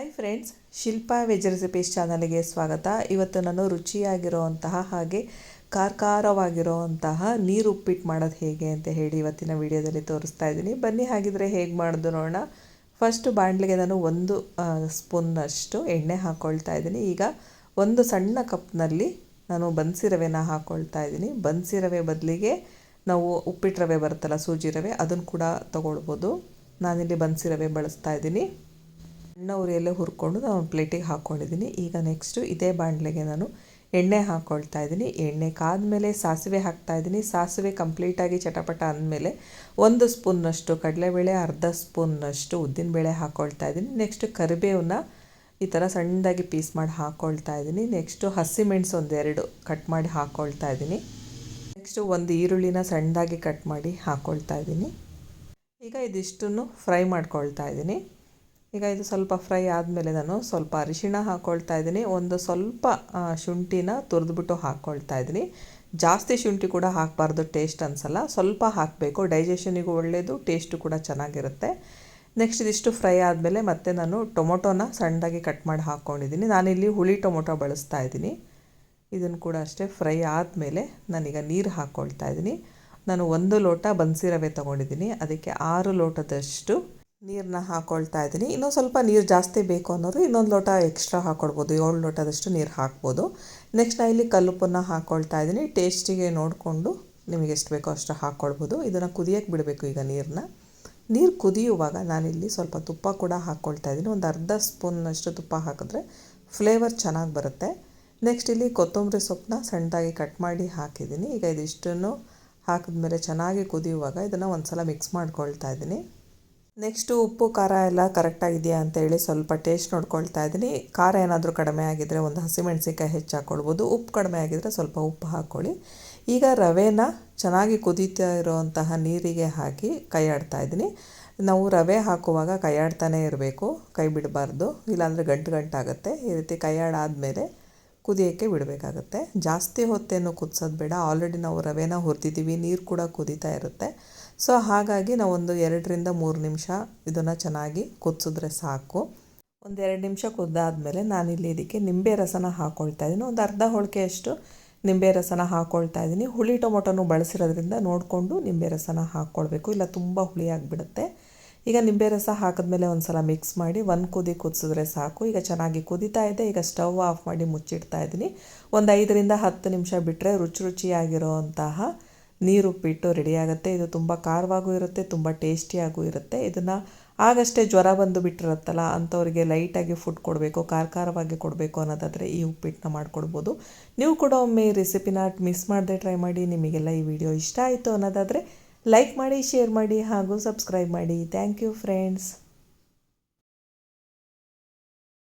Hi friends, Shilpa veg recipes ಚಾನಲ್ಗೆ ಸ್ವಾಗತ. ಇವತ್ತು ನಾನು ರುಚಿಯಾಗಿರೋವಂತಹ ಹಾಗೆ ಖಾರವಾಗಿರೋವಂತಹ ನೀರು ಉಪ್ಪಿಟ್ಟು ಮಾಡೋದು ಹೇಗೆ ಅಂತ ಹೇಳಿ ಇವತ್ತಿನ ವಿಡಿಯೋದಲ್ಲಿ ತೋರಿಸ್ತಾ ಇದ್ದೀನಿ. ಬನ್ನಿ ಹಾಗಿದ್ರೆ ಹೇಗೆ ಮಾಡೋದು ನೋಡೋಣ. ಫಸ್ಟ್ ಬಾಣಲಿಗೆ ನಾನು 1 ಸ್ಪೂನ್ನಷ್ಟು ಎಣ್ಣೆ ಹಾಕ್ಕೊಳ್ತಾ ಇದ್ದೀನಿ. ಈಗ ಒಂದು ಸಣ್ಣ ಕಪ್ನಲ್ಲಿ ನಾನು ಬನ್ಸಿ ರವೆನ ಹಾಕ್ಕೊಳ್ತಾ ಇದ್ದೀನಿ. ಬನ್ಸಿ ರವೆ ಬದಲಿಗೆ ನಾವು ಉಪ್ಪಿಟ್ಟು ರವೆ ಬರುತ್ತಲ್ಲ, ಸೂಜಿ ರವೆ, ಅದನ್ನು ಕೂಡ ತೊಗೊಳ್ಬೋದು. ನಾನಿಲ್ಲಿ ಬನ್ಸಿ ರವೆ ಬಳಸ್ತಾ ಇದ್ದೀನಿ. ಸಣ್ಣ ಉರಿಯಲ್ಲೇ ಹುರ್ಕೊಂಡು ನಾನು ಒಂದು ಪ್ಲೇಟಿಗೆ ಹಾಕ್ಕೊಂಡಿದ್ದೀನಿ. ಈಗ ನೆಕ್ಸ್ಟು ಇದೇ ಬಾಣಲೆಗೆ ನಾನು ಎಣ್ಣೆ ಹಾಕ್ಕೊಳ್ತಾ ಇದ್ದೀನಿ. ಎಣ್ಣೆ ಕಾದ್ಮೇಲೆ ಸಾಸಿವೆ ಹಾಕ್ತಾ ಇದ್ದೀನಿ. ಸಾಸಿವೆ ಕಂಪ್ಲೀಟಾಗಿ ಚಟಪಟ ಅಂದಮೇಲೆ 1 ಸ್ಪೂನ್ನಷ್ಟು ಕಡಲೆಬೇಳೆ, ಅರ್ಧ ಸ್ಪೂನ್ನಷ್ಟು ಉದ್ದಿನಬೇಳೆ ಹಾಕ್ಕೊಳ್ತಾ ಇದ್ದೀನಿ. ನೆಕ್ಸ್ಟ್ ಕರಿಬೇವನ್ನ ಈ ಥರ ಸಣ್ಣದಾಗಿ ಪೀಸ್ ಮಾಡಿ ಹಾಕ್ಕೊಳ್ತಾ ಇದ್ದೀನಿ. ನೆಕ್ಸ್ಟು ಹಸಿಮೆಣಸು 1-2 ಕಟ್ ಮಾಡಿ ಹಾಕ್ಕೊಳ್ತಾ ಇದ್ದೀನಿ. ನೆಕ್ಸ್ಟು 1 ಈರುಳ್ಳಿನ ಸಣ್ಣದಾಗಿ ಕಟ್ ಮಾಡಿ ಹಾಕ್ಕೊಳ್ತಾ ಇದ್ದೀನಿ. ಈಗ ಇದಿಷ್ಟನ್ನು ಫ್ರೈ ಮಾಡ್ಕೊಳ್ತಾ ಇದ್ದೀನಿ. ಈಗ ಇದು ಸ್ವಲ್ಪ ಫ್ರೈ ಆದಮೇಲೆ ನಾನು ಸ್ವಲ್ಪ ಅರಿಶಿಣ ಹಾಕ್ಕೊಳ್ತಾ ಇದ್ದೀನಿ. ಒಂದು ಸ್ವಲ್ಪ ಶುಂಠಿನ ತುರಿದ್ಬಿಟ್ಟು ಹಾಕ್ಕೊಳ್ತಾ ಇದ್ದೀನಿ. ಜಾಸ್ತಿ ಶುಂಠಿ ಕೂಡ ಹಾಕಬಾರ್ದು, ಟೇಸ್ಟ್ ಅನಿಸಲ್ಲ. ಸ್ವಲ್ಪ ಹಾಕಬೇಕು, ಡೈಜೆಷನಿಗೂ ಒಳ್ಳೆಯದು, ಟೇಸ್ಟು ಕೂಡ ಚೆನ್ನಾಗಿರುತ್ತೆ. ನೆಕ್ಸ್ಟ್ ಇದಿಷ್ಟು ಫ್ರೈ ಆದಮೇಲೆ ಮತ್ತೆ ನಾನು ಟೊಮೊಟೊನ ಸಣ್ಣದಾಗಿ ಕಟ್ ಮಾಡಿ ಹಾಕ್ಕೊಂಡಿದ್ದೀನಿ. ನಾನಿಲ್ಲಿ ಹುಳಿ ಟೊಮೊಟೊ ಬಳಸ್ತಾ ಇದ್ದೀನಿ. ಇದನ್ನು ಕೂಡ ಅಷ್ಟೇ ಫ್ರೈ ಆದಮೇಲೆ ನಾನೀಗ ನೀರು ಹಾಕ್ಕೊಳ್ತಾ ಇದ್ದೀನಿ. ನಾನು 1 ಲೋಟ ಬನ್ಸಿ ರವೆ ತೊಗೊಂಡಿದ್ದೀನಿ. ಅದಕ್ಕೆ 6 ಲೋಟದಷ್ಟು ನೀರನ್ನ ಹಾಕ್ಕೊಳ್ತಾ ಇದ್ದೀನಿ. ಇನ್ನೂ ಸ್ವಲ್ಪ ನೀರು ಜಾಸ್ತಿ ಬೇಕು ಅನ್ನೋರು ಇನ್ನೊಂದು ಲೋಟ ಎಕ್ಸ್ಟ್ರಾ ಹಾಕ್ಕೊಳ್ಬೋದು, 7 ಲೋಟದಷ್ಟು ನೀರು ಹಾಕ್ಬೋದು. ನೆಕ್ಸ್ಟ್ ನಾನು ಇಲ್ಲಿ ಕಲ್ಲುಪ್ಪನ್ನು ಹಾಕ್ಕೊಳ್ತಾ ಇದ್ದೀನಿ. ಟೇಸ್ಟಿಗೆ ನೋಡಿಕೊಂಡು ನಿಮಗೆ ಎಷ್ಟು ಬೇಕೋ ಅಷ್ಟು ಹಾಕ್ಕೊಳ್ಬೋದು. ಇದನ್ನು ಕುದಿಯೋಕ್ಕೆ ಬಿಡಬೇಕು. ಈಗ ನೀರು ಕುದಿಯುವಾಗ ನಾನಿಲ್ಲಿ ಸ್ವಲ್ಪ ತುಪ್ಪ ಕೂಡ ಹಾಕ್ಕೊಳ್ತಾ ಇದ್ದೀನಿ. ಒಂದು ಅರ್ಧ ಸ್ಪೂನ್ನಷ್ಟು ತುಪ್ಪ ಹಾಕಿದ್ರೆ ಫ್ಲೇವರ್ ಚೆನ್ನಾಗಿ ಬರುತ್ತೆ. ನೆಕ್ಸ್ಟ್ ಇಲ್ಲಿ ಕೊತ್ತಂಬರಿ ಸೊಪ್ಪನ್ನ ಸಣ್ಣದಾಗಿ ಕಟ್ ಮಾಡಿ ಹಾಕಿದ್ದೀನಿ. ಈಗ ಇದಿಷ್ಟನ್ನು ಹಾಕಿದ್ಮೇಲೆ ಚೆನ್ನಾಗಿ ಕುದಿಯುವಾಗ ಇದನ್ನು ಒಂದು ಸಲ ಮಿಕ್ಸ್ ಮಾಡ್ಕೊಳ್ತಾ ಇದ್ದೀನಿ. ನೆಕ್ಸ್ಟು ಉಪ್ಪು ಖಾರ ಎಲ್ಲ ಕರೆಕ್ಟಾಗಿದೆಯಾ ಅಂತೇಳಿ ಸ್ವಲ್ಪ ಟೇಸ್ಟ್ ನೋಡ್ಕೊಳ್ತಾ ಇದ್ದೀನಿ. ಖಾರ ಏನಾದರೂ ಕಡಿಮೆ ಆಗಿದ್ದರೆ ಒಂದು ಹಸಿಮೆಣಸಿನ್ಕಾಯಿ ಹೆಚ್ಚು ಹಾಕ್ಕೊಳ್ಬೋದು. ಉಪ್ಪು ಕಡಿಮೆ ಆಗಿದ್ದರೆ ಸ್ವಲ್ಪ ಉಪ್ಪು ಹಾಕ್ಕೊಳ್ಳಿ. ಈಗ ರವೆನ ಚೆನ್ನಾಗಿ ಕುದೀತಾ ಇರೋವಂತಹ ನೀರಿಗೆ ಹಾಕಿ ಕೈ ಆಡ್ತಾ ಇದ್ದೀನಿ. ನಾವು ರವೆ ಹಾಕುವಾಗ ಕೈ ಆಡ್ತಾನೇ ಇರಬೇಕು, ಕೈ ಬಿಡಬಾರ್ದು, ಇಲ್ಲಾಂದರೆ ಗಂಟಾಗುತ್ತೆ. ಈ ರೀತಿ ಕೈ ಆಡಾದಮೇಲೆ ಕುದಿಯೋಕ್ಕೆ ಬಿಡಬೇಕಾಗುತ್ತೆ. ಜಾಸ್ತಿ ಹೊತ್ತೇನು ಕುದಿಸೋದು ಬೇಡ. ಆಲ್ರೆಡಿ ನಾವು ರವೆನ ಹುರಿದಿದ್ದೀವಿ, ನೀರು ಕೂಡ ಕುದೀತಾ ಇರುತ್ತೆ. ಸೊ ಹಾಗಾಗಿ ನಾವು ಒಂದು 2-3 ನಿಮಿಷ ಇದನ್ನು ಚೆನ್ನಾಗಿ ಕುದಿಸಿದ್ರೆ ಸಾಕು. ಒಂದು 2 ನಿಮಿಷ ಕುದ್ದಾದಮೇಲೆ ನಾನಿಲ್ಲಿ ಇದಕ್ಕೆ ನಿಂಬೆ ರಸನ ಹಾಕ್ಕೊಳ್ತಾ ಇದ್ದೀನಿ. ಒಂದು ಅರ್ಧ ಹೋಳಿಗೆಯಷ್ಟು ನಿಂಬೆ ರಸನ ಹಾಕ್ಕೊಳ್ತಾ ಇದ್ದೀನಿ. ಹುಳಿ ಟೊಮೊಟೊನು ಬಳಸಿರೋದ್ರಿಂದ ನೋಡಿಕೊಂಡು ನಿಂಬೆ ರಸನ ಹಾಕ್ಕೊಳ್ಬೇಕು, ಇಲ್ಲ ತುಂಬ ಹುಳಿಯಾಗಿಬಿಡುತ್ತೆ. ಈಗ ನಿಂಬೆ ರಸ ಹಾಕಿದ್ಮೇಲೆ ಒಂದು ಸಲ ಮಿಕ್ಸ್ ಮಾಡಿ 1 ಕುದಿ ಕುದಿಸಿದ್ರೆ ಸಾಕು. ಈಗ ಚೆನ್ನಾಗಿ ಕುದೀತಾ ಇದೆ. ಈಗ ಸ್ಟವ್ ಆಫ್ ಮಾಡಿ ಮುಚ್ಚಿಡ್ತಾ ಇದ್ದೀನಿ. ಒಂದು 5-10 ನಿಮಿಷ ಬಿಟ್ಟರೆ ರುಚಿಯಾಗಿರೋವಂತಹ ನೀರುಪ್ಪಿಟ್ಟು ರೆಡಿಯಾಗುತ್ತೆ. ಇದು ತುಂಬ ಖಾರವಾಗೂ ಇರುತ್ತೆ, ತುಂಬ ಟೇಸ್ಟಿಯಾಗೂ ಇರುತ್ತೆ. ಇದನ್ನು ಆಗಷ್ಟೇ ಜ್ವರ ಬಂದು ಬಿಟ್ಟಿರುತ್ತಲ್ಲ ಅಂಥವ್ರಿಗೆ ಲೈಟಾಗಿ ಫುಡ್ ಕೊಡಬೇಕು, ಖಾರವಾಗಿ ಕೊಡಬೇಕು ಅನ್ನೋದಾದರೆ ಈ ಉಪ್ಪಿಟ್ಟನ್ನ ಮಾಡಿಕೊಡ್ಬೋದು. ನೀವು ಕೂಡ ಒಮ್ಮೆ ಈ ರೆಸಿಪಿನ ಮಿಸ್ ಮಾಡದೆ ಟ್ರೈ ಮಾಡಿ. ನಿಮಗೆಲ್ಲ ಈ ವಿಡಿಯೋ ಇಷ್ಟ ಆಯಿತು ಅನ್ನೋದಾದರೆ ಲೈಕ್ ಮಾಡಿ, ಶೇರ್ ಮಾಡಿ ಹಾಗೂ ಸಬ್ಸ್ಕ್ರೈಬ್ ಮಾಡಿ. Thank you friends.